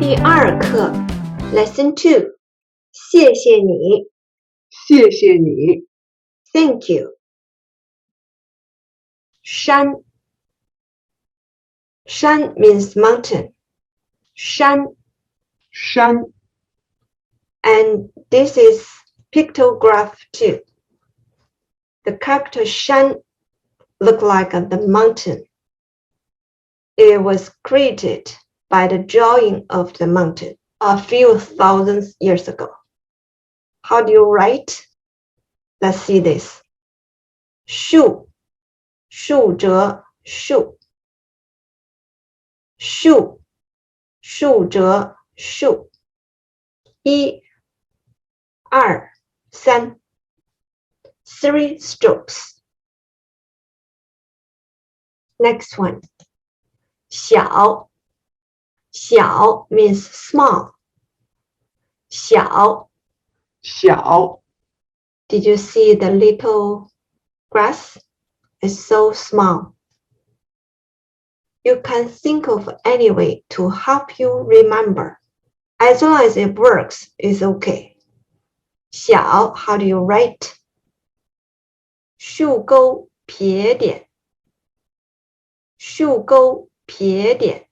第二课 Lesson 2谢谢你谢谢你 Thank you Shan Shan means mountain Shan Shan and this is pictograph too. The character Shan look like the mountain. It was created by the drawing of the mountain a few thousand years ago. How do you write? Let's see this. 树树折树树树折树一二三 Three strokes. Next one. 小小 means small. 小 小 Did you see the little grass? It's so small. You can think of any way to help you remember. As long as it works, it's okay. 小 how do you write? 竖钩撇点竖钩撇点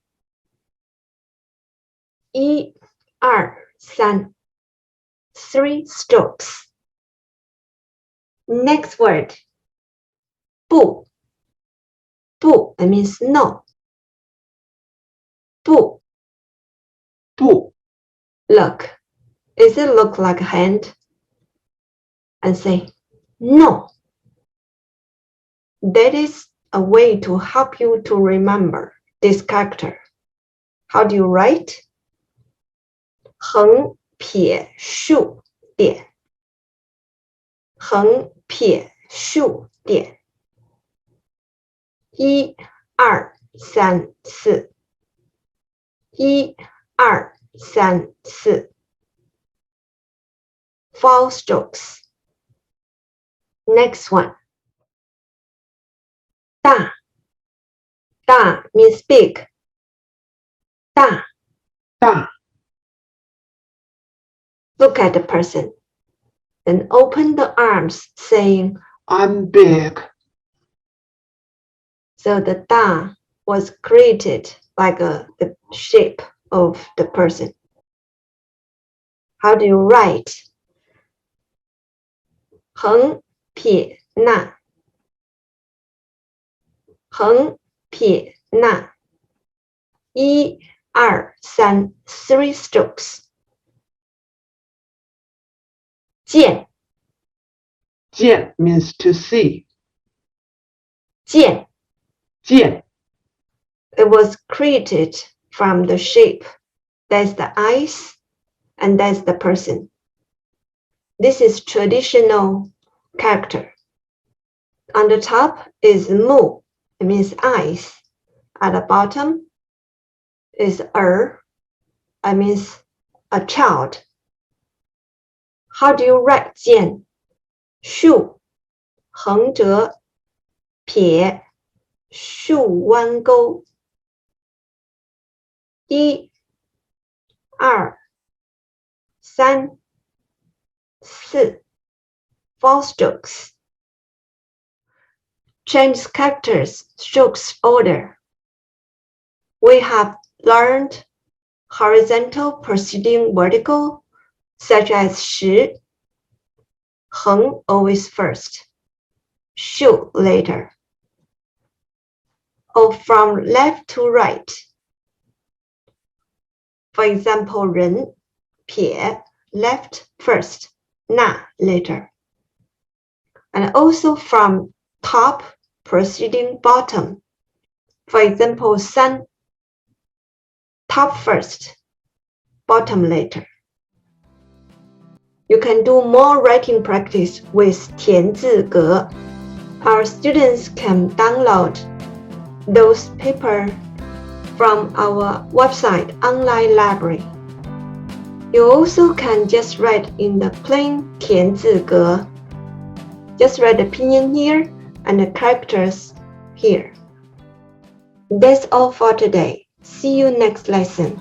一二三 Three strokes. Next word. 不不 it means no. 不不 Look. Does it look like a hand? And say no. That is a way to help you to remember this character. How do you write? 横撇竖点横撇竖点一二三四一二三四 Four strokes. Next one. 大大 means big. 大大 Look at the person. Then open the arms saying, I'm big. so the 大 was created like the shape of the person. How do you write? 横撇捺横撇捺一二三 Three strokes. 见见 means to see. 见 见 It was created from the shape. That's the eyes and that's the person. This is traditional character. On the top is mu, it means eyes. At the bottom is it means a child. How do you write 见竖横折撇竖弯钩一二三四 Four strokes. Change characters strokes order. We have learned horizontal preceding vertical such as 时 横 always first 竖 later or from left to right. For example, 人撇 left first 捺 later. And also from top preceding bottom. For example, 三 top first, bottom later. You can do more writing practice with 田字格. Our students can download those papers from our website online library. You also can just write in the plain 田字格. Just write the pinyin here and the characters here. That's all for today. See you next lesson.